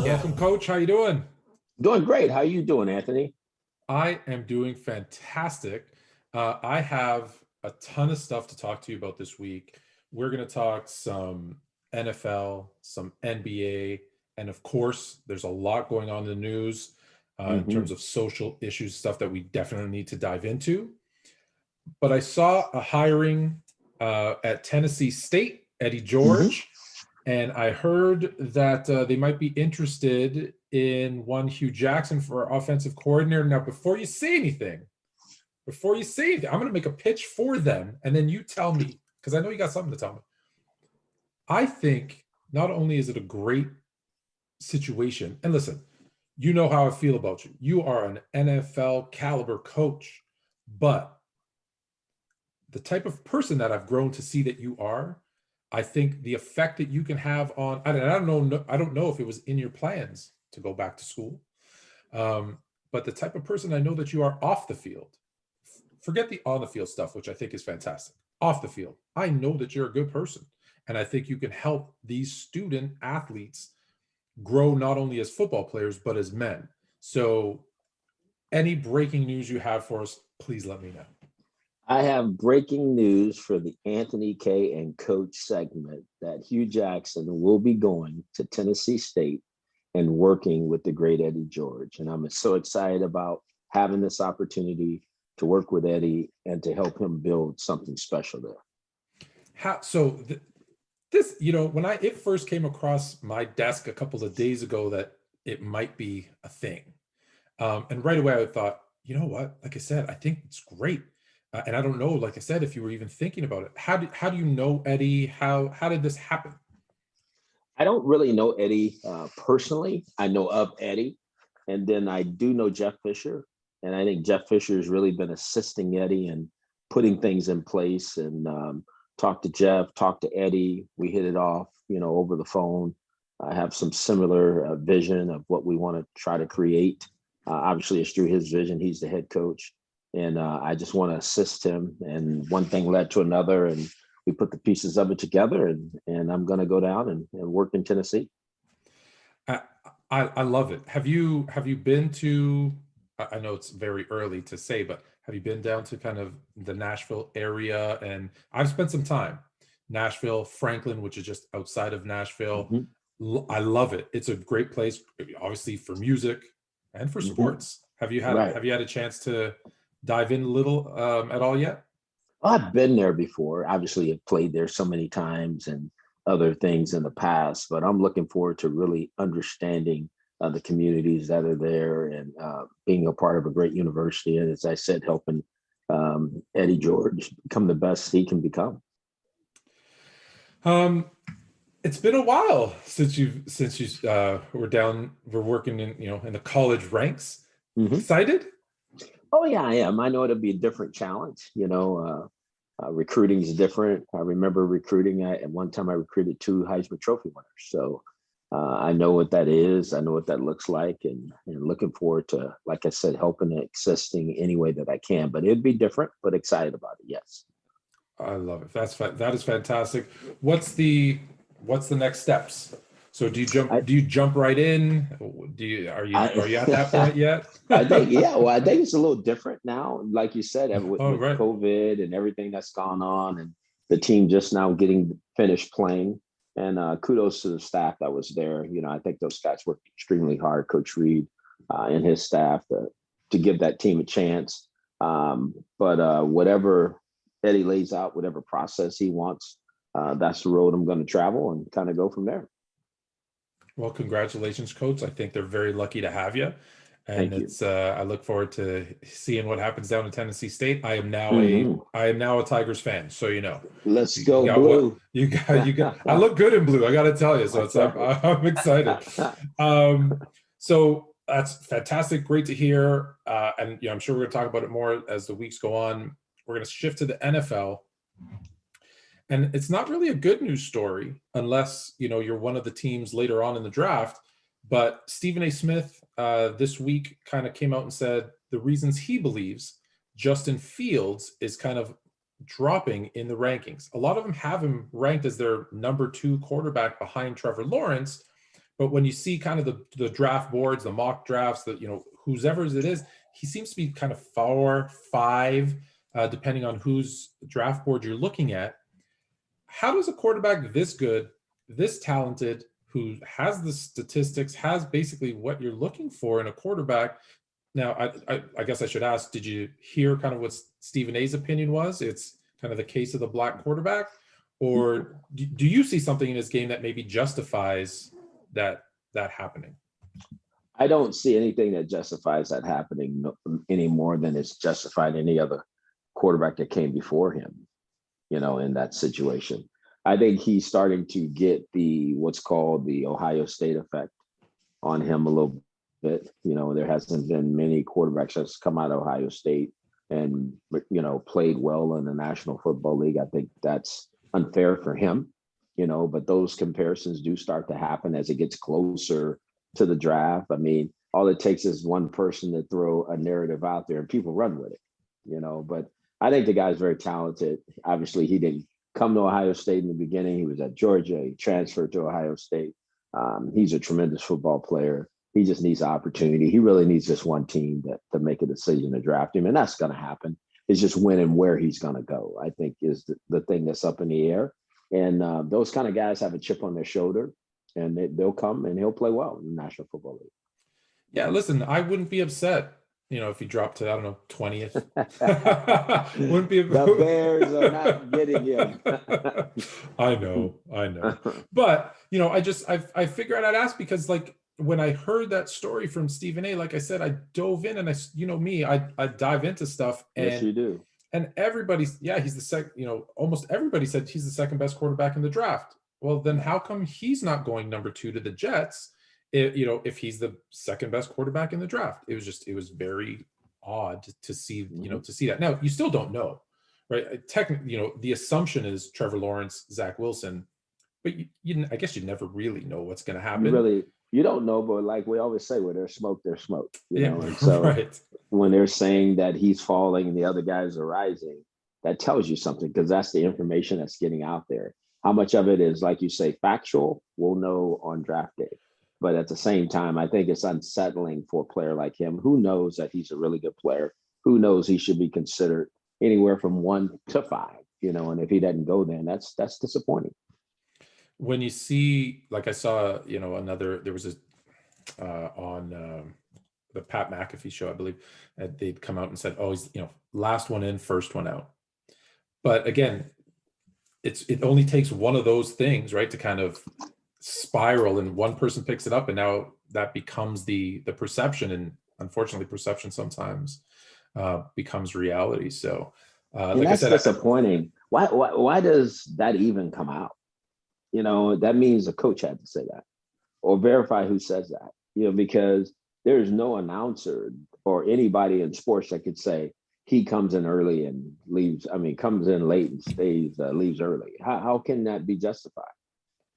Welcome, Coach. How you doing? Doing great. How are you doing, Anthony? I am doing fantastic. I have a ton of stuff to talk to you about this week. We're going to talk some NFL, some NBA, and of course, there's a lot going on in the news in terms of social issues, stuff that we definitely need to dive into. But I saw a hiring at Tennessee State, Eddie George, and I heard that they might be interested in one Hue Jackson for offensive coordinator. Now, before you say anything, I'm going to make a pitch for them, and then you tell me, because I know you got something to tell me. I think not only is it a great situation, and listen, you know how I feel about you. You are an NFL caliber coach, but the type of person that I've grown to see that you are, I think the effect that you can have on, I don't know if it was in your plans to go back to school, but the type of person I know that you are off the field, forget the on the field stuff, which I think is fantastic. Off the field, I know that you're a good person, and I think you can help these student athletes grow not only as football players, but as men. So any breaking news you have for us, please let me know. I have breaking news for the Anthony K and Coach segment that Hue Jackson will be going to Tennessee State and working with the great Eddie George. And I'm so excited about having this opportunity to work with Eddie and to help him build something special there. This, when it first came across my desk a couple of days ago that it might be a thing. And right away I thought, you know what, like I said, I think it's great. And I don't know, like I said, if you were even thinking about it. How do you know Eddie? How did this happen? I don't really know Eddie personally. I know of Eddie. And then I do know Jeff Fisher. And I think Jeff Fisher has really been assisting Eddie and putting things in place. And talk to Jeff, talk to Eddie. We hit it off, over the phone. I have some similar vision of what we want to try to create. Obviously, it's through his vision. He's the head coach. And I just want to assist him. And one thing led to another. And we put the pieces of it together. And I'm going to go down and work in Tennessee. I love it. Have you been to, I know it's very early to say, but have you been down to kind of the Nashville area? And I've spent some time. Nashville, Franklin, which is just outside of Nashville. I love it. It's a great place, obviously for music and for sports. Have you had a chance to dive in a little at all yet? I've been there before. Obviously, I've played there so many times and other things in the past, but I'm looking forward to really understanding the communities that are there and being a part of a great university. And as I said, helping Eddie George become the best he can become. It's been a while since you we're working in the college ranks. Excited? Oh yeah, I am. I know it'll be a different challenge. Recruiting is different. I remember recruiting. At one time I recruited 2 Heisman Trophy winners. So I know what that is. I know what that looks like, and looking forward to, like I said, helping and assisting any way that I can. But it'd be different, but excited about it. Yes. I love it. That is fantastic. What's the next steps? So do you jump right in? Are you at that point yet? I think it's a little different now. Like you said, with right. COVID and everything that's gone on, and the team just now getting finished playing. And kudos to the staff that was there. I think those guys worked extremely hard, Coach Reed and his staff, to give that team a chance. But whatever Eddie lays out, whatever process he wants, that's the road I'm going to travel and kind of go from there. Well, congratulations, Coach. I think they're very lucky to have you. And I look forward to seeing what happens down in Tennessee State. I am now a Tigers fan, so Let's go blue. You got. I look good in blue. I got to tell you. So I'm excited. So that's fantastic. Great to hear. And I'm sure we're going to talk about it more as the weeks go on. We're going to shift to the NFL. And it's not really a good news story unless, you're one of the teams later on in the draft. But Stephen A. Smith this week kind of came out and said the reasons he believes Justin Fields is kind of dropping in the rankings. A lot of them have him ranked as their number 2 quarterback behind Trevor Lawrence. But when you see kind of the draft boards, the mock drafts, whose ever it is, he seems to be kind of 4, 5, depending on whose draft board you're looking at. How does a quarterback this good, this talented, who has the statistics, has basically what you're looking for in a quarterback? Now, I guess I should ask, did you hear kind of what Stephen A's opinion was? It's kind of the case of the black quarterback, or do you see something in his game that maybe justifies that happening? I don't see anything that justifies that happening any more than it's justified any other quarterback that came before him, in that situation. I think he's starting to get what's called the Ohio State effect on him a little bit. There hasn't been many quarterbacks that's come out of Ohio State and, played well in the National Football League. I think that's unfair for him, but those comparisons do start to happen as it gets closer to the draft. I mean, all it takes is one person to throw a narrative out there and people run with it, but I think the guy's very talented. Obviously, he didn't come to Ohio State in the beginning. He was at Georgia. He transferred to Ohio State. He's a tremendous football player. He just needs an opportunity. He really needs just one team to make a decision to draft him, and that's going to happen. It's just when and where he's going to go, I think, is the thing that's up in the air. And those kind of guys have a chip on their shoulder, and they'll come and he'll play well in the National Football League. Yeah, listen, I wouldn't be upset, if he dropped to, I don't know, 20th. Wouldn't be. The Bears are not getting him. I know. But, I figured I'd ask because, like, when I heard that story from Stephen A., like I said, I dove in and I dive into stuff. And, yes, you do. And he's the second, almost everybody said he's the second best quarterback in the draft. Well, then how come he's not going number 2 to the Jets? If he's the second best quarterback in the draft? It was very odd to see, to see that. Now, you still don't know, right? Technically, the assumption is Trevor Lawrence, Zach Wilson, but I guess you never really know what's going to happen. You don't know, but like we always say, where there's smoke, there's smoke, and so right. When they're saying that he's falling and the other guys are rising, that tells you something, because that's the information that's getting out there. How much of it is, like you say, factual, we'll know on draft day. But at the same time, I think it's unsettling for a player like him, who knows that he's a really good player, who knows he should be considered anywhere from 1 to 5, and if he doesn't go, then that's disappointing. When you see, like I saw, there was on the Pat McAfee show, I believe, they'd come out and said, oh, he's, last one in, first one out. But again, it only takes one of those things, right, to kind of spiral, and one person picks it up, and now that becomes the perception, and unfortunately perception sometimes becomes reality. So like that's I said, disappointing. Why does that even come out? That means a coach had to say that or verify who says that, because there's no announcer or anybody in sports that could say he comes in early and leaves. I mean, comes in late and stays, leaves early. How can that be justified?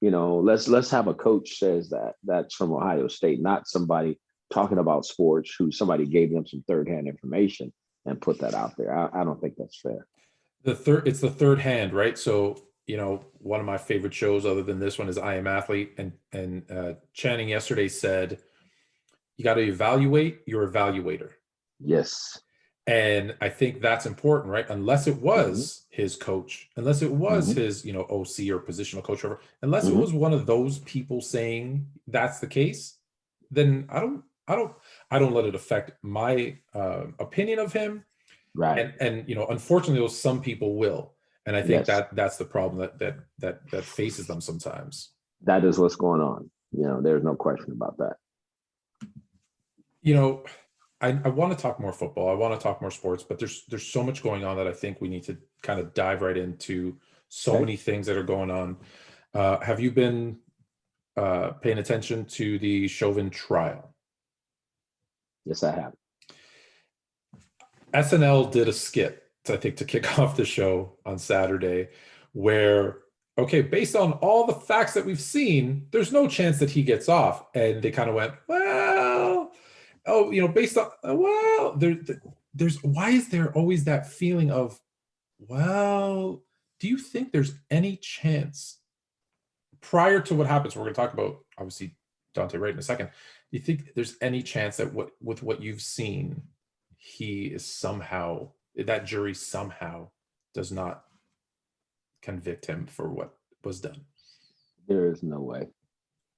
Let's have a coach says that's from Ohio State, not somebody talking about sports who somebody gave them some third-hand information and put that out there. I don't think that's fair. It's the third hand, right? So, one of my favorite shows other than this one is I Am Athlete, and Channing yesterday said, you got to evaluate your evaluator. Yes. And I think that's important, right? Unless it was his coach, unless it was his, OC or positional coach, unless it was one of those people saying that's the case, then I don't let it affect my opinion of him. Right. And unfortunately, some people will. And I think that's the problem that faces them sometimes. That is what's going on. There's no question about that. I want to talk more football. I want to talk more sports, but there's so much going on that I think we need to kind of dive right into. So many things that are going on. Have you been paying attention to the Chauvin trial? Yes, I have. SNL did a skit I think, to kick off the show on Saturday, where, okay, based on all the facts that we've seen, there's no chance that he gets off. And they kind of went, well, oh, based on, well, there's, why is there always that feeling of, well, do you think there's any chance prior to what happens? We're going to talk about, obviously, Daunte Wright in a second. Do you think there's any chance that with what you've seen, he is somehow, that jury somehow does not convict him for what was done? There is no way.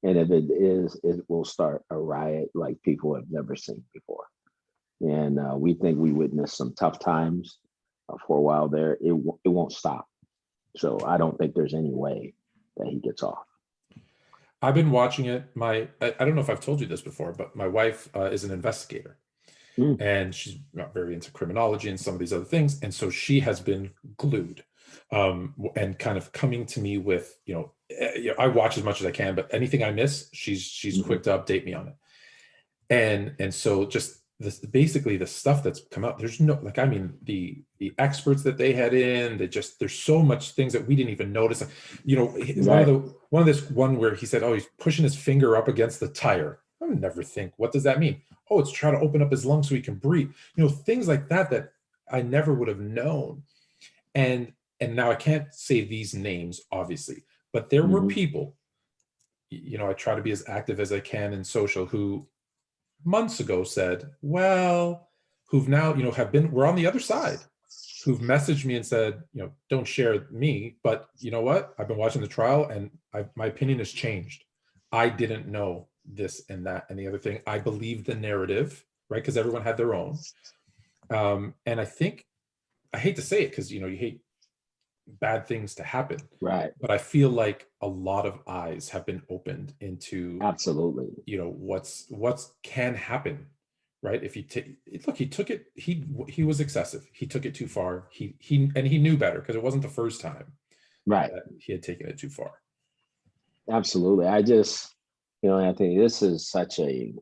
And if it is, it will start a riot like people have never seen before. And we think we witnessed some tough times for a while there. It won't stop. So I don't think there's any way that he gets off. I've been watching it. I don't know if I've told you this before, but my wife is an investigator. And she's not very into criminology and some of these other things. And so she has been glued and kind of coming to me with, I watch as much as I can, but anything I miss, she's quick to update me on it. And so just basically the stuff that's come out, there's no, like, I mean, the experts that they had in, there's so much things that we didn't even notice. Right. one where he said, oh, he's pushing his finger up against the tire. I would never think, what does that mean? Oh, it's trying to open up his lungs so he can breathe. Things like that I never would have known. And now I can't say these names, obviously, but there were people, I try to be as active as I can in social, who months ago said, well, who've now, we're on the other side, who've messaged me and said, don't share me, but you know what? I've been watching the trial and my opinion has changed. I didn't know this and that and the other thing. I believe the narrative, right? Because everyone had their own. And I think, I hate to say it because, you hate bad things to happen. Right. But I feel like a lot of eyes have been opened into absolutely, what's can happen, right? If you look, he took it, he was excessive. He took it too far. He knew better because it wasn't the first time right, that he had taken it too far. Absolutely. I just, Anthony, this is such a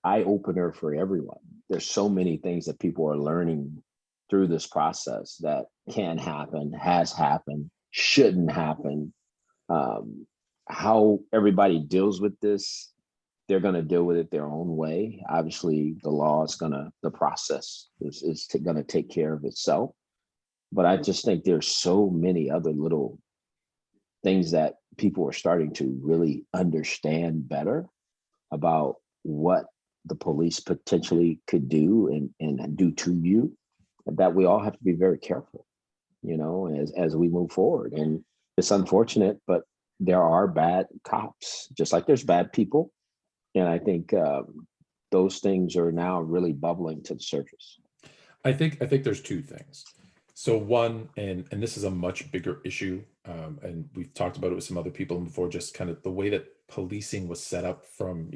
eye opener for everyone. There's so many things that people are learning through this process that can happen, has happened, shouldn't happen. How everybody deals with this, they're going to deal with it their own way. Obviously, the process is going to take care of itself. But I just think there's so many other little things that people are starting to really understand better about what the police potentially could do and do to you, that we all have to be very careful, as we move forward. And it's unfortunate, but there are bad cops, just like there's bad people. And I think those things are now really bubbling to the surface. I think there's two things. So one, and this is a much bigger issue, and we've talked about it with some other people before, just kind of the way that policing was set up from,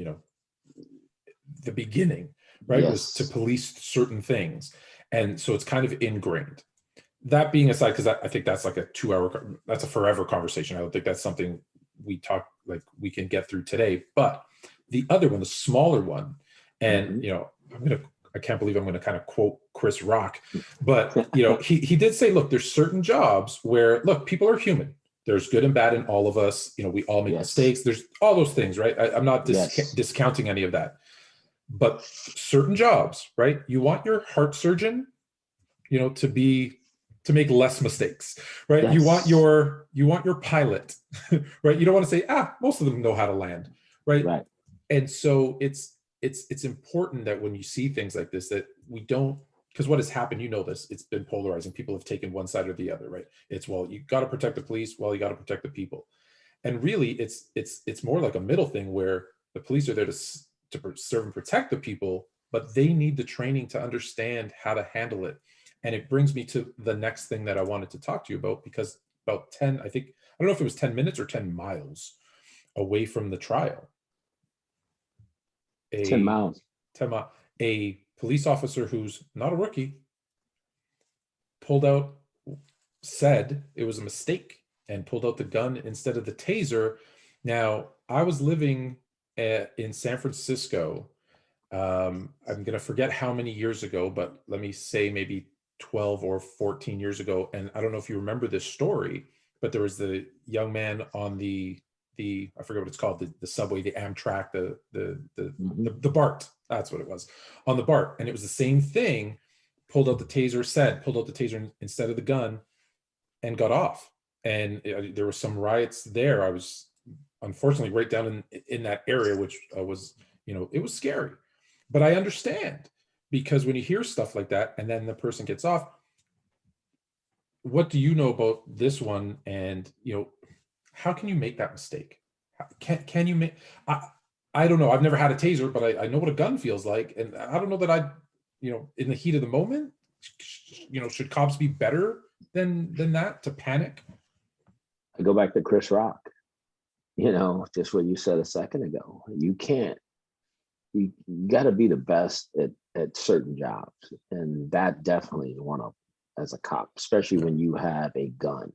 the beginning, right? Yes. Was to police certain things. And so it's kind of ingrained. That being aside, because I think that's like that's a forever conversation. I don't think that's something we can get through today. But the other one, the smaller one, and, I can't believe I'm going to kind of quote Chris Rock, but he did say, look, there's certain jobs where, look, people are human. There's good and bad in all of us. We all make mistakes. There's all those things, right? I'm not discounting any of that, but certain jobs, right? You want your heart surgeon, to make less mistakes, right? Yes. You want your pilot, right? You don't want to say, most of them know how to land, right? Right. And so it's important that when you see things like this, that we don't, because what has happened, this, it's been polarizing. People have taken one side or the other, right? It's, well, you got to protect the police, well, you got to protect the people. And really it's more like a middle thing where the police are there to serve and protect the people, but they need the training to understand how to handle it. And it brings me to the next thing that I wanted to talk to you about, because about 10, I don't know if it was 10 minutes or 10 miles away from the trial, 10 miles. A police officer who's not a rookie said it was a mistake and pulled out the gun instead of the taser. Now, I was living in San Francisco I'm going to forget how many years ago, but let me say maybe 12 or 14 years ago. And I don't know if you remember this story, but there was the young man on the I forget what it's called, the subway, the Amtrak, the BART. That's what it was, on the BART. And it was the same thing, pulled out the taser instead of the gun and got off. And there were some riots there. I was unfortunately right down in that area, which was, it was scary. But I understand, because when you hear stuff like that and then the person gets off, what do you know about this one? And, how can you make that mistake? Can you make, I don't know. I've never had a taser, but I know what a gun feels like. And I don't know that in the heat of the moment, should cops be better than that to panic? I go back to Chris Rock, just what you said a second ago. You got to be the best at certain jobs. And that definitely is one of, as a cop, especially when you have a gun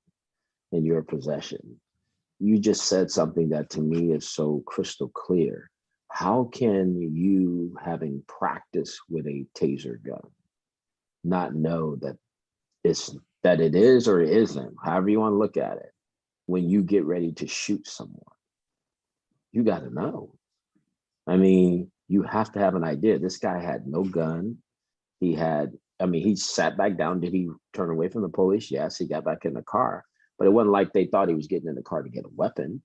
in your possession. You just said something that to me is so crystal clear. How can you, having practice with a taser gun, not know that it is or it isn't, however you want to look at it, when you get ready to shoot someone? You got to know. I mean, you have to have an idea. This guy had no gun. He sat back down. Did he turn away from the police? Yes, he got back in the car. But it wasn't like they thought he was getting in the car to get a weapon.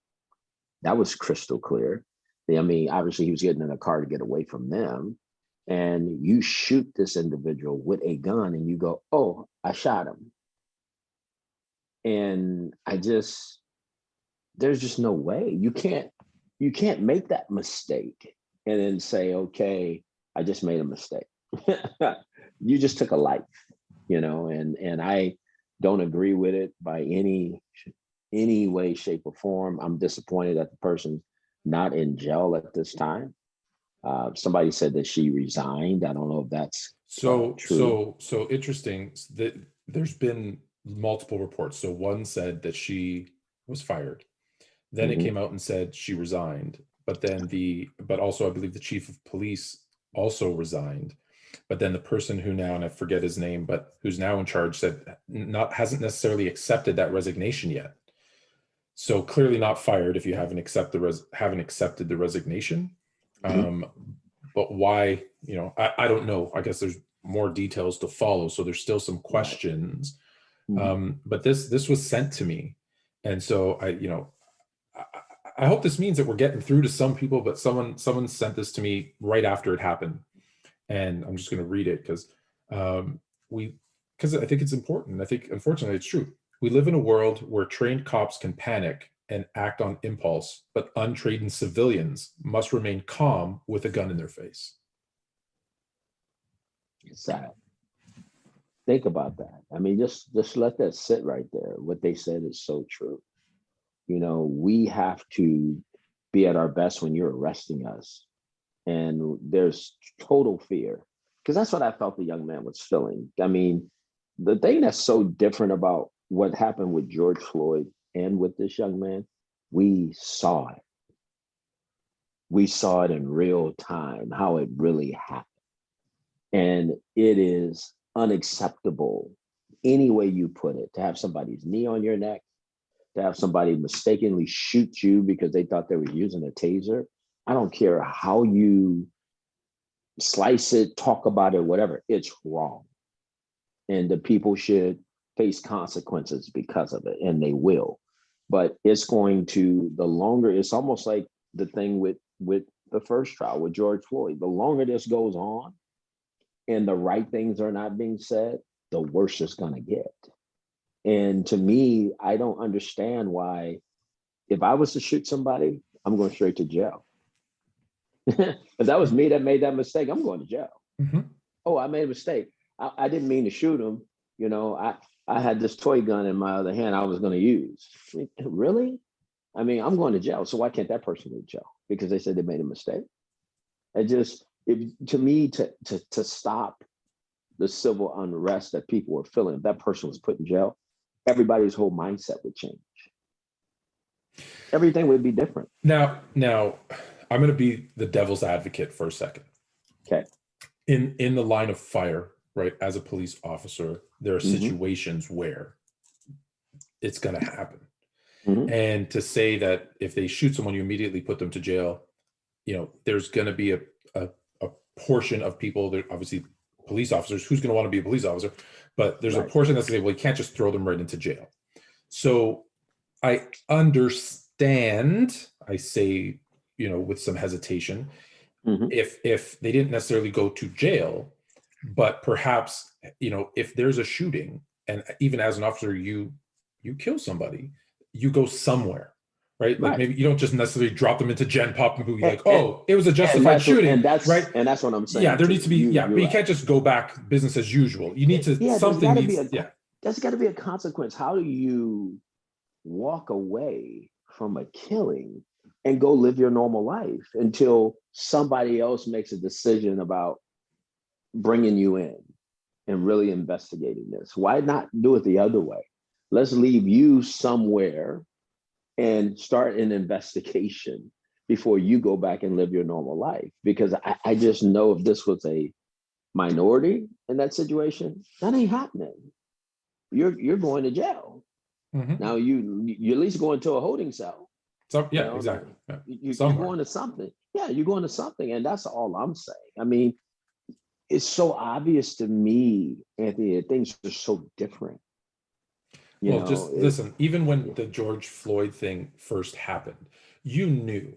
That was crystal clear. Obviously he was getting in a car to get away from them. And you shoot this individual with a gun and you go, oh, I shot him. And there's just no way. You can't make that mistake and then say, okay, I just made a mistake. You just took a life, and I don't agree with it by any way, shape, or form. I'm disappointed that the person's not in jail at this time. Somebody said that she resigned. I don't know if that's true. So interesting that there's been multiple reports. So one said that she was fired. Then it came out and said she resigned. But also I believe the chief of police also resigned. But then the person who now, and I forget his name, but who's now in charge, said hasn't necessarily accepted that resignation yet. So clearly not fired if you haven't accepted the resignation. But why? I don't know. I guess there's more details to follow. So there's still some questions. But this was sent to me, and so I hope this means that we're getting through to some people. But someone sent this to me right after it happened. And I'm just going to read it because I think it's important. I think, unfortunately, it's true. We live in a world where trained cops can panic and act on impulse, but untrained civilians must remain calm with a gun in their face. It's sad. Think about that. Just let that sit right there. What they said is so true. We have to be at our best when you're arresting us. And there's total fear, because that's what I felt the young man was feeling. The thing that's so different about what happened with George Floyd and with this young man, we saw it. We saw it in real time, how it really happened. And it is unacceptable, any way you put it, to have somebody's knee on your neck, to have somebody mistakenly shoot you because they thought they were using a taser. I don't care how you slice it, talk about it, whatever, it's wrong. And the people should face consequences because of it, and they will. But it's it's almost like the thing with the first trial with George Floyd. The longer this goes on and the right things are not being said, the worse it's going to get. And to me, I don't understand why, if I was to shoot somebody, I'm going straight to jail. If that was me that made that mistake, I'm going to jail. Oh, I made a mistake. I didn't mean to shoot him. I had this toy gun in my other hand I was going to use. Really? I'm going to jail. So why can't that person go to jail? Because they said they made a mistake. To me, to stop the civil unrest that people were feeling, if that person was put in jail, everybody's whole mindset would change. Everything would be different. Now, I'm going to be the devil's advocate for a second. Okay. In the line of fire, right? As a police officer, there are situations where it's going to happen. And to say that if they shoot someone, you immediately put them to jail, there's going to be a portion of people that obviously police officers, who's going to want to be a police officer, but there's a portion that's saying, well, you can't just throw them right into jail. So I understand, I say, with some hesitation, if they didn't necessarily go to jail, but perhaps, if there's a shooting and even as an officer, you kill somebody, you go somewhere, right? Like maybe you don't just necessarily drop them into Gen Pop and be like, oh, it was a justified shooting, right? And that's what I'm saying. Yeah, there needs to be, but you can't just go back business as usual. You need to, something needs, there's got to be a consequence. How do you walk away from a killing and go live your normal life until somebody else makes a decision about bringing you in and really investigating this? Why not do it the other way? Let's leave you somewhere and start an investigation before you go back and live your normal life. Because I just know if this was a minority in that situation, that ain't happening. You're going to jail. Now you at least going to a holding cell. So exactly. Yeah. You're going to something. Yeah, you're going to something, and that's all I'm saying. I mean, it's so obvious to me, Anthony, that things are so different. Listen, even when the George Floyd thing first happened, you knew,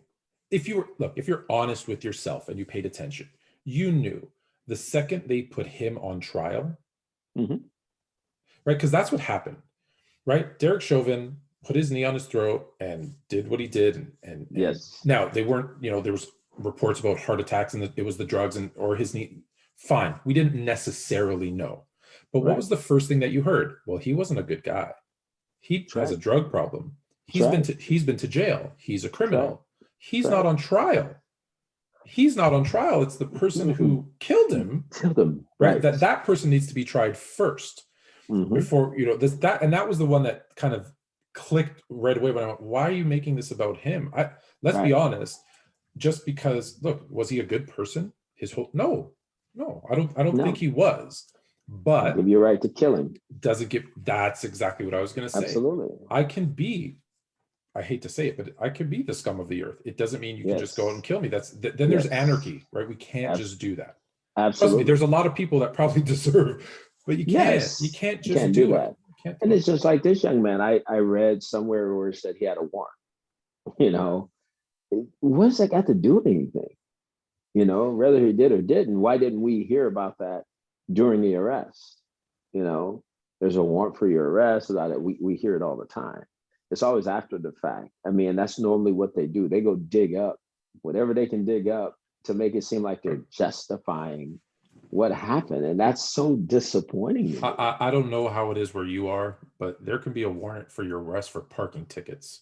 if you're honest with yourself and you paid attention, you knew the second they put him on trial, right? Because that's what happened, right? Derek Chauvin put his knee on his throat and did what he did. And yes. Now they weren't, there was reports about heart attacks and it was the drugs or his knee. Fine. We didn't necessarily know. But what was the first thing that you heard? Well, he wasn't a good guy. He has a drug problem. He's been to jail. He's a criminal. He's not on trial. He's not on trial. It's the person who killed him. Right. That person needs to be tried first before, and that was the one that kind of clicked right away when I went, why are you making this about him? Let's be honest. Just because, look, was he a good person? No, I don't think he was. But give you a right to kill him. That's exactly what I was going to say. Absolutely. I hate to say it, but I could be the scum of the earth. It doesn't mean you can just go out and kill me. Then there's anarchy, right? We can't just do that. Absolutely. There's a lot of people that probably deserve, but you can't just do that. And it's just like this young man. I read somewhere where it said he had a warrant. What's that got to do with anything? Whether he did or didn't, why didn't we hear about that during the arrest? There's a warrant for your arrest. We hear it all the time. It's always after the fact. I mean, that's normally what they do. They go dig up whatever they can dig up to make it seem like they're justifying what happened. And that's so disappointing. I don't know how it is where you are, but there can be a warrant for your arrest for parking tickets.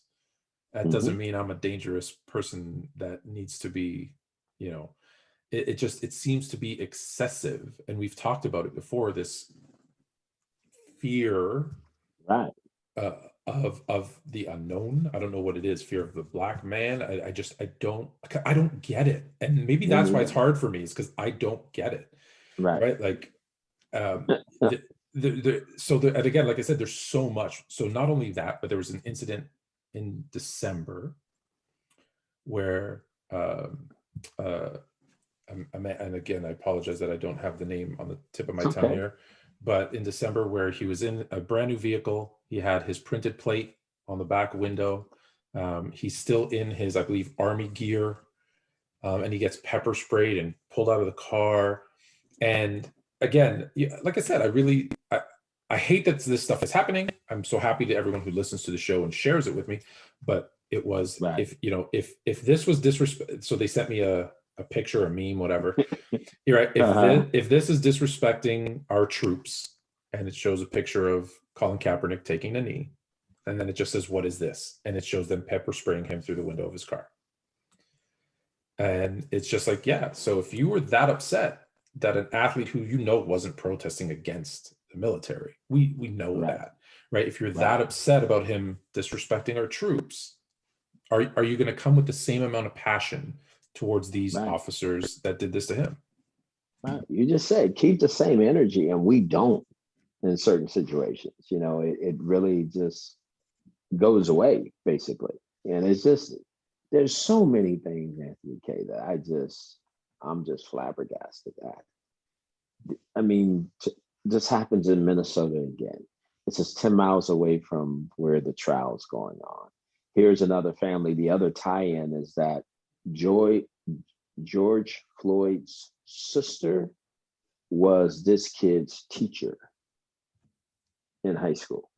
That doesn't mean I'm a dangerous person that needs to be, it seems to be excessive. And we've talked about it before, this fear of the unknown. I don't know what it is. Fear of the black man. I don't get it. And maybe that's why it's hard for me, is because I don't get it. Right. Like, and again, like I said, there's so much. So not only that, but there was an incident in December where, and again, I apologize that I don't have the name on the tip of my tongue here, but in December, where he was in a brand new vehicle, he had his printed plate on the back window. He's still in his, I believe, army gear, and he gets pepper sprayed and pulled out of the car. And again, like I said, I hate that this stuff is happening. I'm so happy to everyone who listens to the show and shares it with me. But it was, if this was disrespect, so they sent me a picture, a meme, whatever. You're right. If this is disrespecting our troops, and it shows a picture of Colin Kaepernick taking a knee, and then it just says, "What is this?" and it shows them pepper spraying him through the window of his car. And it's just like, so if you were that upset that an athlete who wasn't protesting against the military, we know that, right? If you're that upset about him disrespecting our troops, are you going to come with the same amount of passion towards these officers that did this to him? Right. You just said keep the same energy, and we don't in certain situations. It really just goes away basically. And it's just there's so many things, Anthony K, that I'm just flabbergasted at. I mean, this happens in Minnesota again. It's just 10 miles away from where the trial's going on. Here's another family. The other tie-in is that Joy George Floyd's sister was this kid's teacher in high school.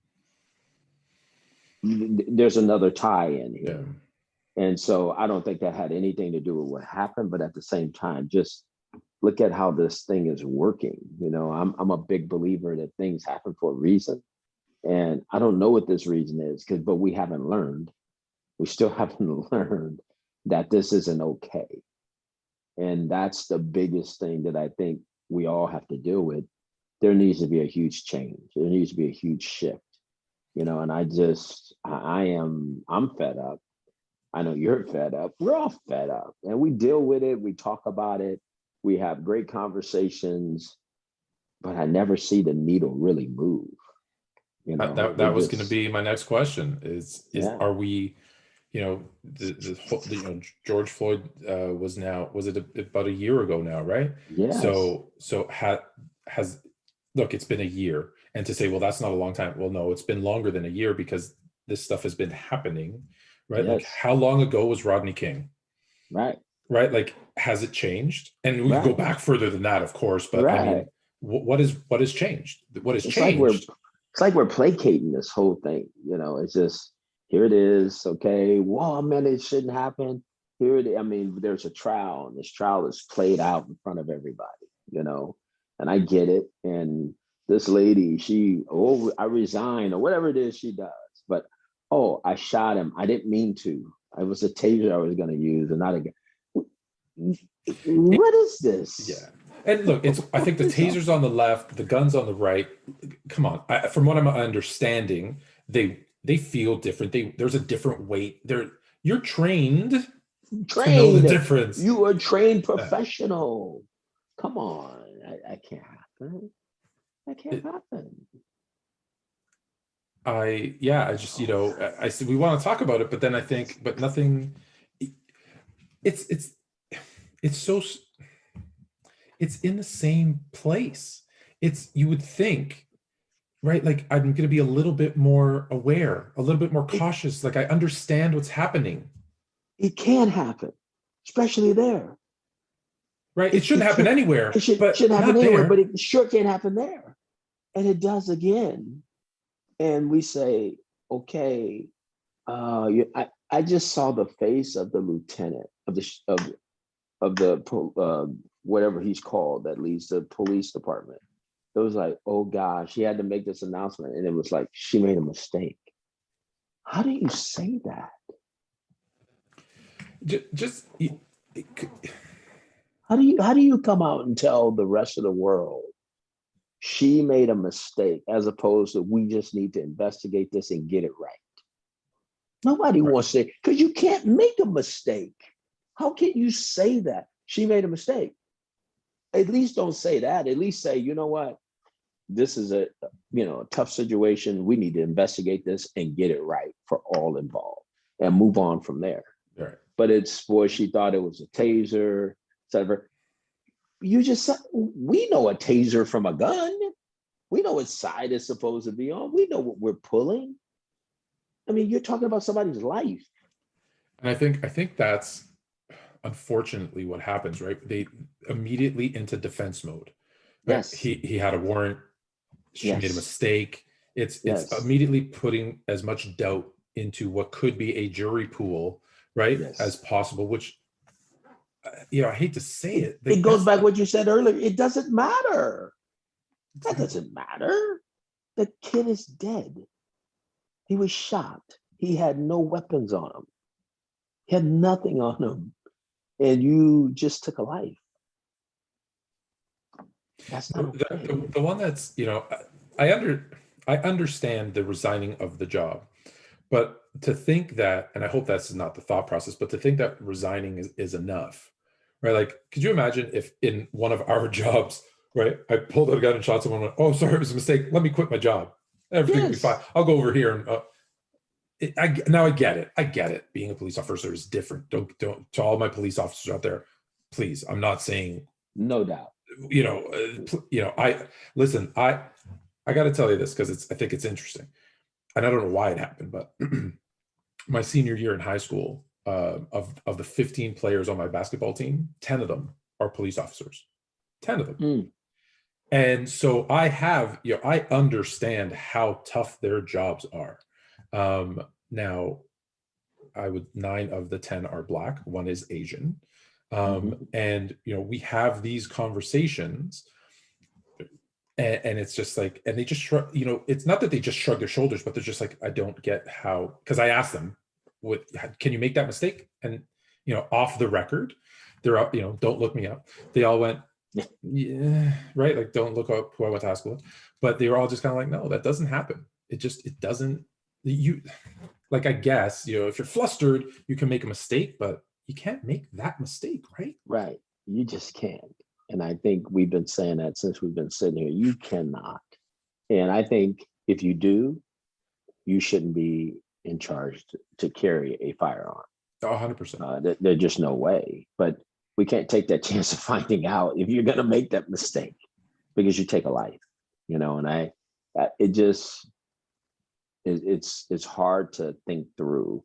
There's another tie in here. Yeah. And so I don't think that had anything to do with what happened, but at the same time, just look at how this thing is working. I'm a big believer that things happen for a reason. And I don't know what this reason is, but we haven't learned. We still haven't learned that this isn't okay. And that's the biggest thing that I think we all have to deal with. There needs to be a huge change. There needs to be a huge shift, and I'm fed up. I know you're fed up. We're all fed up, and we deal with it. We talk about it. We have great conversations, but I never see the needle really move. That was going to be my next question are we, George Floyd was it about a year ago now, right? Yes. So look, it's been a year, and to say, well, that's not a long time. Well, no, it's been longer than a year because this stuff has been happening, right? Yes. Like, how long ago was Rodney King? Right. Right. Like, has it changed? And we can go back further than that, of course, but I mean, what has changed? What has changed? It's like we're placating this whole thing. It's just, here it is. Okay. Well, man, it shouldn't happen. Here it is. I mean, there's a trial, and this trial is played out in front of everybody, and I get it. And this lady, I resign, or whatever it is she does. But, I shot him. I didn't mean to. It was a taser I was going to use, and not again. What is this? Yeah. And look, I think the taser's on the left, the gun's on the right. Come on. From what I'm understanding, they feel different. There's a different weight. You're trained to know the difference. You are a trained professional. Come on. I can't happen. That can't happen. I just, I said, we want to talk about it, but then I think, but nothing, it's so, it's in the same place. You would think, right? Like, I'm going to be a little bit more aware, a little bit more cautious. Like, I understand what's happening. It can happen, especially there. Right. It shouldn't happen anywhere. It shouldn't happen anywhere, but it sure can't happen there. And it does again. And we say, okay, I just saw the face of the lieutenant of the whatever he's called, that leads the police department. It was like, oh gosh, he had to make this announcement, and it was like, she made a mistake. How do you say that? How do you come out and tell the rest of the world she made a mistake, as opposed to, we just need to investigate this and get it right? Nobody wants to say, because you can't make a mistake. How can you say that? She made a mistake. At least don't say that. At least say, you know what? This is a tough situation. We need to investigate this and get it right for all involved and move on from there. Right. But she thought it was a taser, etc. You just said, we know a taser from a gun. We know what side it's supposed to be on. We know what we're pulling. I mean, you're talking about somebody's life. And I think that's unfortunately what happens, right? They immediately into defense mode. Right? Yes. He had a warrant. She made a mistake. It's immediately putting as much doubt into what could be a jury pool, right, as possible, which, I hate to say it. It goes back what you said earlier. It doesn't matter. That doesn't matter. The kid is dead. He was shot. He had no weapons on him. He had nothing on him. And you just took a life. That's not okay. The one that's, I understand the resigning of the job, but to think that, and I hope that's not the thought process, but to think that resigning is enough, right? Like, could you imagine if in one of our jobs, right, I pulled out a gun and shot someone, went, oh, sorry, it was a mistake. Let me quit my job. Everything will be fine. Yes. I'll go over here and now I get it. I get it. Being a police officer is different. Don't to all my police officers out there, please. I'm not saying, No doubt. I listen. I got to tell you this because I think it's interesting, and I don't know why it happened, but my senior year in high school, of the 15 players on my basketball team, 10 of them are police officers. 10 of them. Mm. And so I understand how tough their jobs are. Now, 9 of the 10 are Black, one is Asian. And, we have these conversations, and it's just like, and they just shrug, it's not that they just shrug their shoulders, but they're just like, I don't get how, because I asked them, can you make that mistake? And, off the record, they're all, don't look me up. They all went, yeah, right. Like, don't look up who I went to high school with. But they were all just kind of like, no, that doesn't happen. It doesn't, like, I guess, if you're flustered, you can make a mistake, but you can't make that mistake, right? Right. You just can't. And I think we've been saying that since we've been sitting here. You cannot. And I think if you do, you shouldn't be in charge to carry a firearm. 100%. There's just no way. But we can't take that chance of finding out if you're going to make that mistake, because you take a life, and it's hard to think through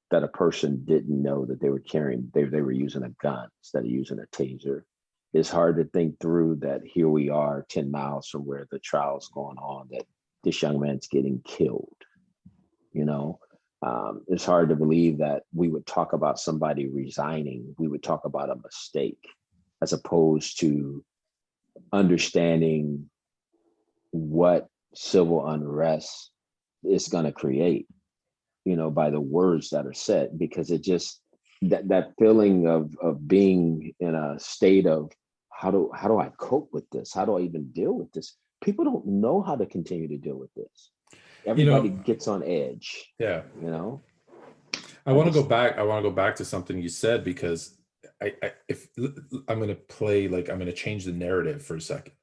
that a person didn't know that they were using a gun instead of using a taser. It's hard to think through that here we are 10 miles from where the trial's going on, that this young man's getting killed. It's hard to believe that we would talk about somebody resigning. We would talk about a mistake, as opposed to understanding what civil unrest is going to create, by the words that are said, because it just, that feeling of being in a state of how do I cope with this? How do I even deal with this? People don't know how to continue to deal with this. Everybody gets on edge. Yeah. I want to go back to something you said, because if I'm going to change the narrative for a second.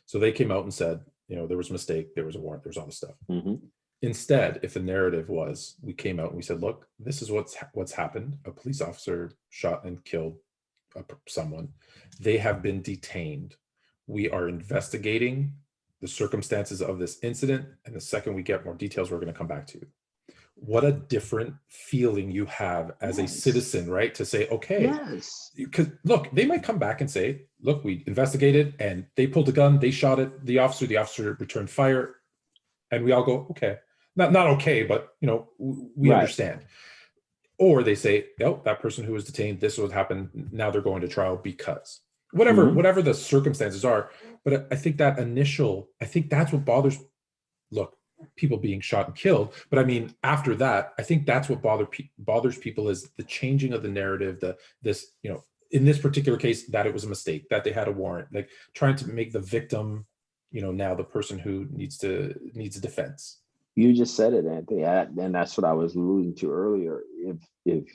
So they came out and said, there was a mistake, there was a warrant, there was all this stuff. Mm-hmm. Instead, if the narrative was, we came out and we said, look, this is what's happened. A police officer shot and killed someone. They have been detained. We are investigating the circumstances of this incident. And the second we get more details, we're going to come back to you. What a different feeling you have as a citizen, right? To say, okay, because look, they might come back and say, look, we investigated and they pulled a gun, they shot it, the officer returned fire. And we all go, okay, not okay, but we understand. Or they say, oh, that person who was detained, this is what happened. Now they're going to trial because whatever the circumstances are. But I think that's what bothers. Look, people being shot and killed, but I mean, after that, I think that's what bothers people, is the changing of the narrative. In this particular case, that it was a mistake, that they had a warrant, like trying to make the victim, now the person who needs a defense. You just said it, Anthony, and that's what I was alluding to earlier. That's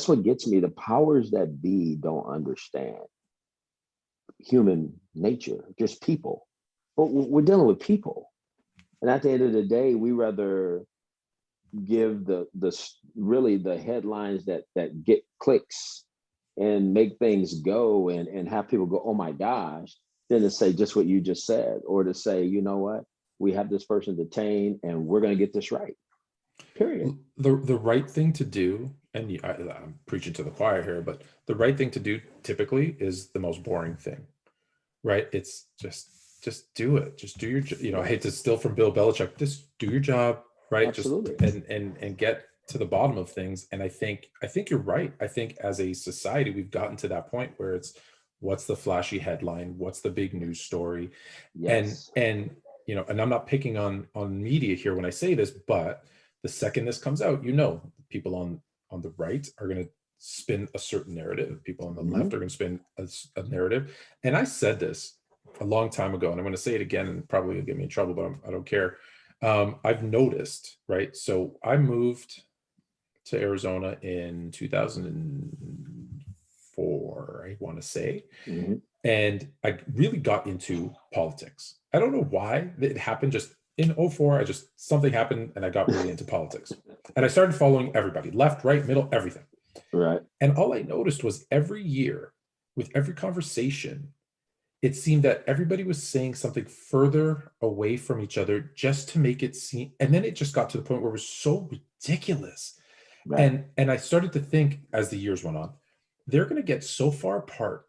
what gets me. The powers that be don't understand human nature, just people. But we're dealing with people, and at the end of the day, we rather give the headlines that get clicks and make things go and have people go, oh my gosh, than to say just what you just said, or to say, you know what, we have this person detained and we're going to get this right. Period. The right thing to do, and I'm preaching to the choir here, but the right thing to do typically is the most boring thing, right? It's just do it. Just do your, I hate to steal from Bill Belichick, just do your job, right? Absolutely. Just and get to the bottom of things. And I think you're right. I think as a society, we've gotten to that point where it's, what's the flashy headline? What's the big news story? Yes. And and I'm not picking on media here when I say this, but the second this comes out, people on the right are going to spin a certain narrative. People on the left are going to spin a narrative. And I said this a long time ago, and I'm going to say it again, and probably it'll get me in trouble, but I don't care. I've noticed, right? So I moved to Arizona in 2004, I want to say. Mm-hmm. And I really got into politics. I don't know why it happened. Just in '04, something happened and I got really into politics. And I started following everybody, left, right, middle, everything. Right. And all I noticed was every year, with every conversation, it seemed that everybody was saying something further away from each other just to make it seem. And then it just got to the point where it was so ridiculous. Right. And I started to think as the years went on, they're going to get so far apart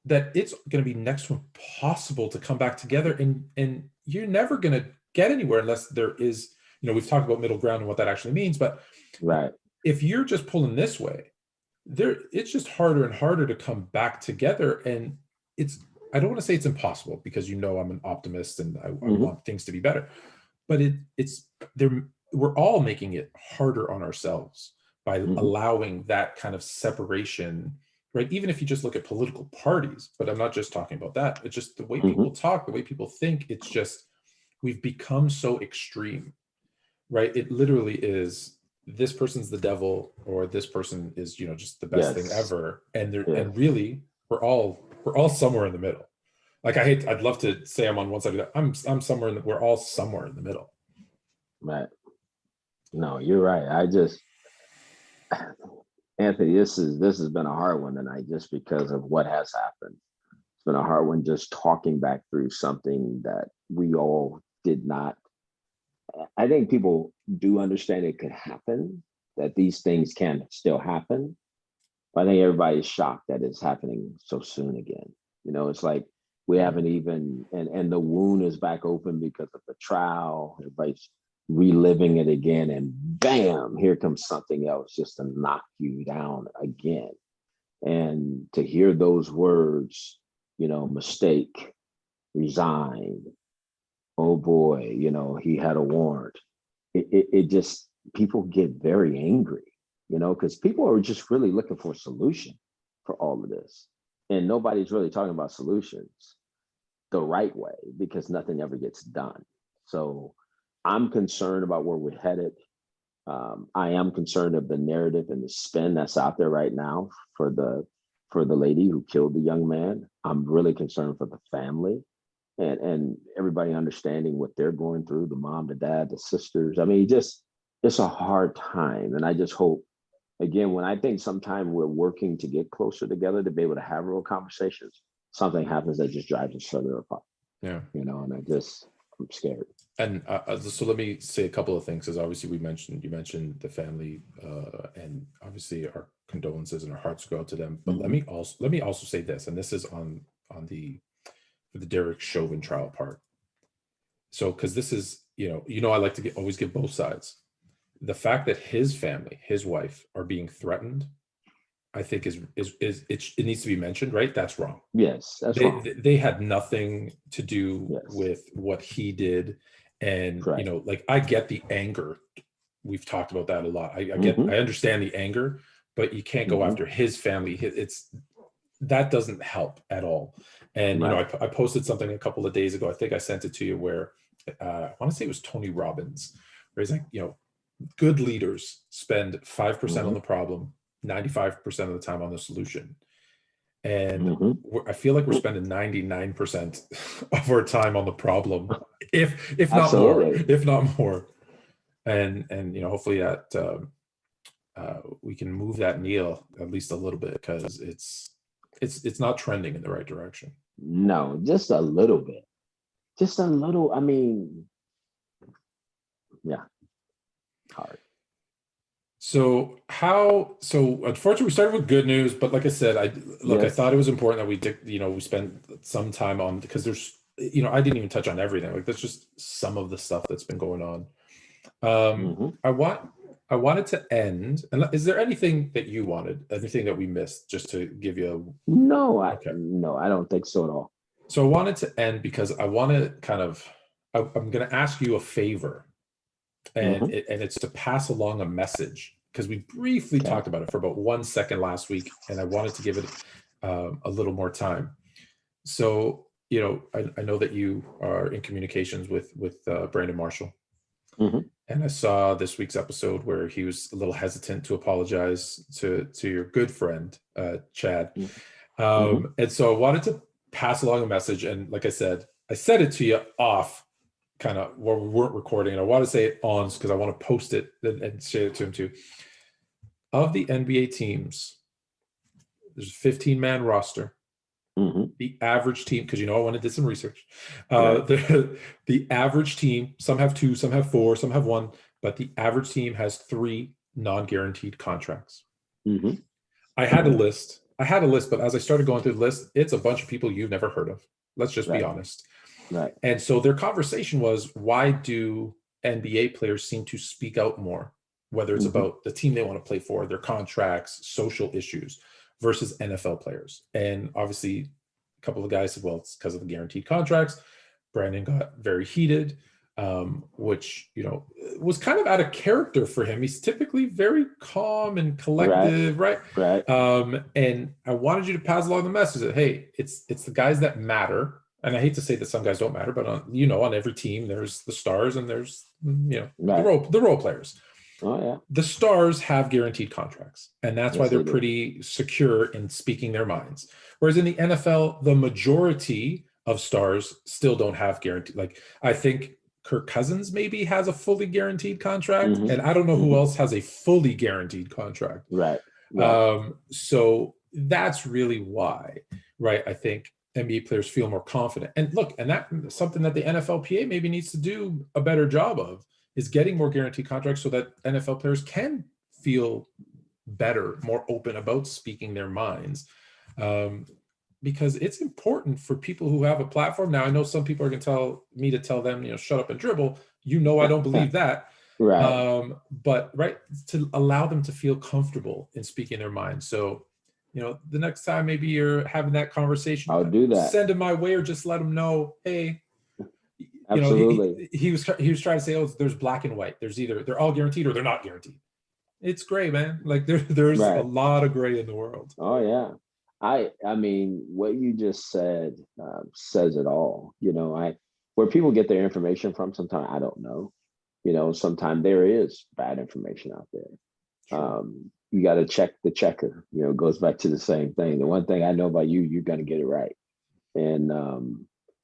that it's going to be next to impossible to come back together. And you're never going to get anywhere unless there is, we've talked about middle ground and what that actually means. But Right. if you're just pulling this way, it's just harder and harder to come back together. And I don't want to say it's impossible, because I'm an optimist and I want things to be better, but we're all making it harder on ourselves by allowing that kind of separation, right? Even if you just look at political parties, but I'm not just talking about that. It's just the way people talk, the way people think. It's just, we've become so extreme, right? It literally is, this person's the devil, or this person is, just the best thing ever. And and really, we're all somewhere in the middle. Like, I'd love to say I'm on one side of that. I'm somewhere we're all somewhere in the middle. Right. No, you're right. Anthony, this has been a hard one tonight, just because of what has happened. It's been a hard one, just talking back through something that we all did not. I think people do understand it could happen, that these things can still happen. But I think everybody's shocked that it's happening so soon again. It's like we haven't even, and the wound is back open because of the trial. Everybody's reliving it again, and bam, here comes something else just to knock you down again. And to hear those words, mistake, resign, oh boy, he had a warrant. It just, people get very angry, because people are just really looking for a solution for all of this. And nobody's really talking about solutions the right way, because nothing ever gets done. So I'm concerned about where we're headed. I am concerned of the narrative and the spin that's out there right now for the lady who killed the young man. I'm really concerned for the family and everybody understanding what they're going through, the mom, the dad, the sisters. I mean, it's a hard time. And I just hope, again, when I think sometime we're working to get closer together to be able to have real conversations, something happens that just drives us further apart. Yeah. And I'm scared. And so let me say a couple of things, because obviously you mentioned the family, and obviously our condolences and our hearts go out to them. But let me also say this, and this is on the Derek Chauvin trial part. So, because this is, I like to always give both sides. The fact that his family, his wife, are being threatened, I think it needs to be mentioned, right? That's wrong. Yes, that's wrong. They had nothing to do with what he did. And, like, I get the anger. We've talked about that a lot. I understand the anger, but you can't go after his family. That doesn't help at all. And, I posted something a couple of days ago. I think I sent it to you, where I want to say it was Tony Robbins, where he's like, good leaders spend 5% on the problem, 95% of the time on the solution. And I feel like we're spending 99% of our time on the problem, if not more. And hopefully that we can move that needle at least a little bit, because it's not trending in the right direction. No, just a little bit. Just a little. I mean, yeah, hard. So unfortunately we started with good news, but like I said, I thought it was important that we did, we spend some time on, because there's, I didn't even touch on everything. Like, that's just some of the stuff that's been going on. I wanted to end, and is there anything that you wanted, anything that we missed, just to give you No, I don't think so at all. So I wanted to end because I want to I'm going to ask you a favor, and it's to pass along a message, because we briefly talked about it for about 1 second last week, and I wanted to give it a little more time. So, I know that you are in communications with Brandon Marshall. And I saw this week's episode where he was a little hesitant to apologize to your good friend, Chad. And so I wanted to pass along a message. And like I said it to you off kind of where we weren't recording. And I want to say it on because I want to post it and share it to him too. Of the NBA teams, there's a 15-man roster. The average team, because I wanted to do some research. The average team, some have 2, some have 4, some have 1, but the average team has 3 non-guaranteed contracts. I had a list, but as I started going through the list, it's a bunch of people you've never heard of. Let's just be honest. And so their conversation was, why do NBA players seem to speak out more, whether it's about the team they want to play for, their contracts, social issues, versus NFL players? And obviously a couple of guys said, well, it's because of the guaranteed contracts. Brandon got very heated, which, was kind of out of character for him. He's typically very calm and collective, right? And I wanted you to pass along the message that, hey, it's the guys that matter. And I hate to say that some guys don't matter, but on every team, there's the stars and there's, the role players. The stars have guaranteed contracts, and that's why they're pretty secure in speaking their minds. Whereas in the NFL, the majority of stars still don't have guaranteed. Like, I think Kirk Cousins maybe has a fully guaranteed contract, and I don't know who else has a fully guaranteed contract. So that's really why, right? I think NBA players feel more confident. And look, and that's something that the NFLPA maybe needs to do a better job of, is getting more guaranteed contracts so that NFL players can feel better, more open about speaking their minds. Because it's important for people who have a platform. Now, I know some people are going to tell me to tell them, shut up and dribble. I don't believe that. But to allow them to feel comfortable in speaking their mind. So, the next time maybe you're having that conversation, I'll do that. Send them my way, or just let them know, hey, absolutely. He was trying to say, oh, there's black and white. There's either they're all guaranteed or they're not guaranteed. It's gray, man. Like there's a lot of gray in the world. Oh yeah. I mean, what you just said says it all. Where people get their information from, sometimes I don't know. Sometimes there is bad information out there. You got to check the checker. It goes back to the same thing. The one thing I know about you, you're going to get it right. And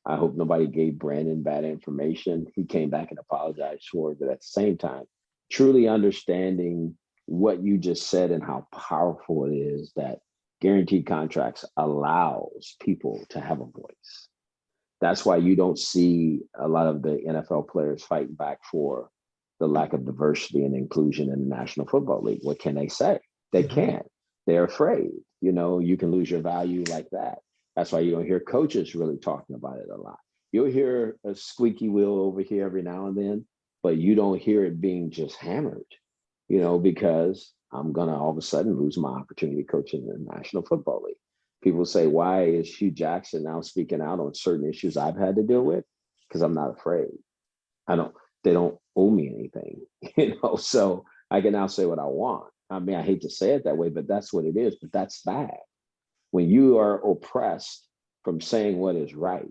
I hope nobody gave Brandon bad information. He came back and apologized for it, but at the same time, truly understanding what you just said and how powerful it is that guaranteed contracts allows people to have a voice. That's why you don't see a lot of the NFL players fighting back for the lack of diversity and inclusion in the National Football League. What can they say? They can't. They're afraid. You can lose your value like that. That's why you don't hear coaches really talking about it a lot. You'll hear a squeaky wheel over here every now and then, but you don't hear it being just hammered, because I'm going to all of a sudden lose my opportunity coaching in the National Football League. People say, why is Hue Jackson now speaking out on certain issues I've had to deal with? Because I'm not afraid. They don't owe me anything, so I can now say what I want. I mean, I hate to say it that way, but that's what it is. But that's bad. When you are oppressed from saying what is right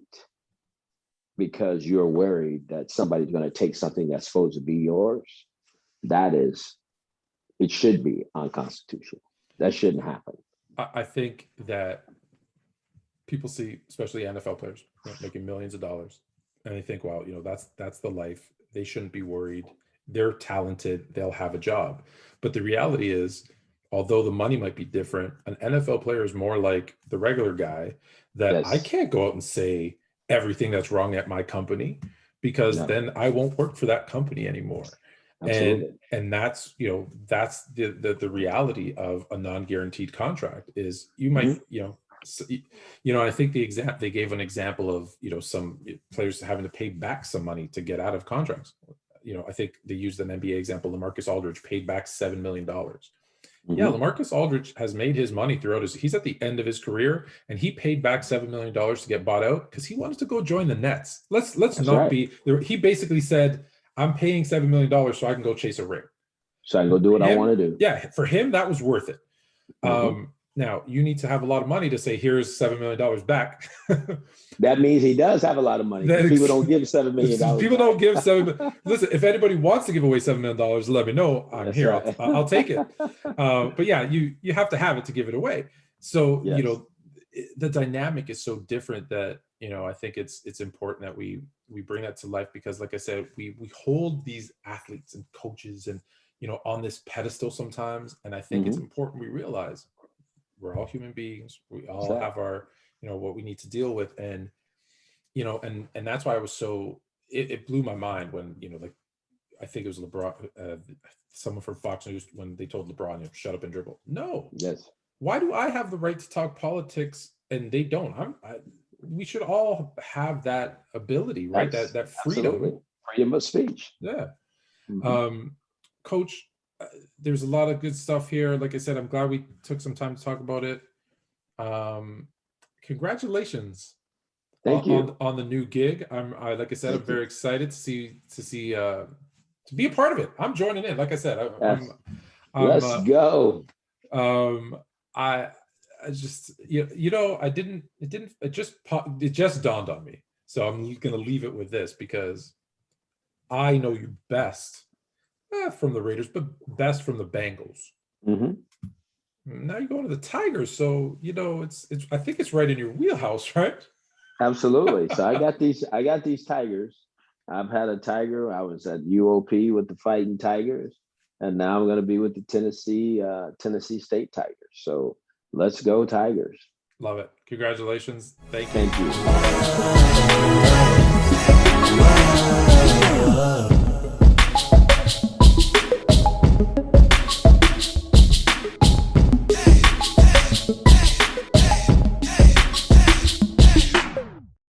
because you're worried that somebody's going to take something that's supposed to be yours, it should be unconstitutional. That shouldn't happen. I think that people see, especially NFL players, making millions of dollars, and they think, wow, that's the life. They shouldn't be worried. They're talented. They'll have a job. But the reality is, although the money might be different, an NFL player is more like the regular guy that I can't go out and say everything that's wrong at my company, because then I won't work for that company anymore. Absolutely. And that's, that's the reality of a non-guaranteed contract is you might, I think they gave an example of, some players having to pay back some money to get out of contracts. I think they used an NBA example. LaMarcus Aldridge paid back $7 million. Yeah, LaMarcus Aldridge has made his money throughout he's at the end of his career, and he paid back $7 million to get bought out because he wanted to go join the Nets. Let's not be there. He basically said, I'm paying $7 million so I can go chase a ring. So I can go do what I want to do. Yeah, for him, that was worth it. Now you need to have a lot of money to say, here's $7 million back. That means he does have a lot of money. People don't give $7 million. People don't give $7 million. Listen, if anybody wants to give away $7 million, let me know. I'm That's here. right. I'll take it. But yeah, you have to have it to give it away. So, Yes. the dynamic is so different that, I think it's important that we bring that to life, because like I said, we hold these athletes and coaches and, on this pedestal sometimes. And I think it's important we realize we're all human beings. We all have our, what we need to deal with. And, and that's why I was it blew my mind when, like, I think it was LeBron, someone from Fox News, when they told LeBron, shut up and dribble. No. Yes. Why do I have the right to talk politics and they don't? We should all have that ability, right? That freedom. Absolutely. Freedom of speech. Yeah. Coach, there's a lot of good stuff here. Like I said, I'm glad we took some time to talk about it. Congratulations. Thank you on the new gig. Like I said, I'm very excited to be a part of it. I'm joining in. Like I said, let's go. I just, it just dawned on me. So I'm going to leave it with this, because I know you best from the Raiders, but best from the Bengals. Now you're going to the Tigers. So, I think it's right in your wheelhouse, right? Absolutely. So I got these Tigers. I've had a Tiger. I was at UOP with the Fighting Tigers, and now I'm going to be with the Tennessee State Tigers. So let's go Tigers. Love it. Congratulations. Thank you. Thank you.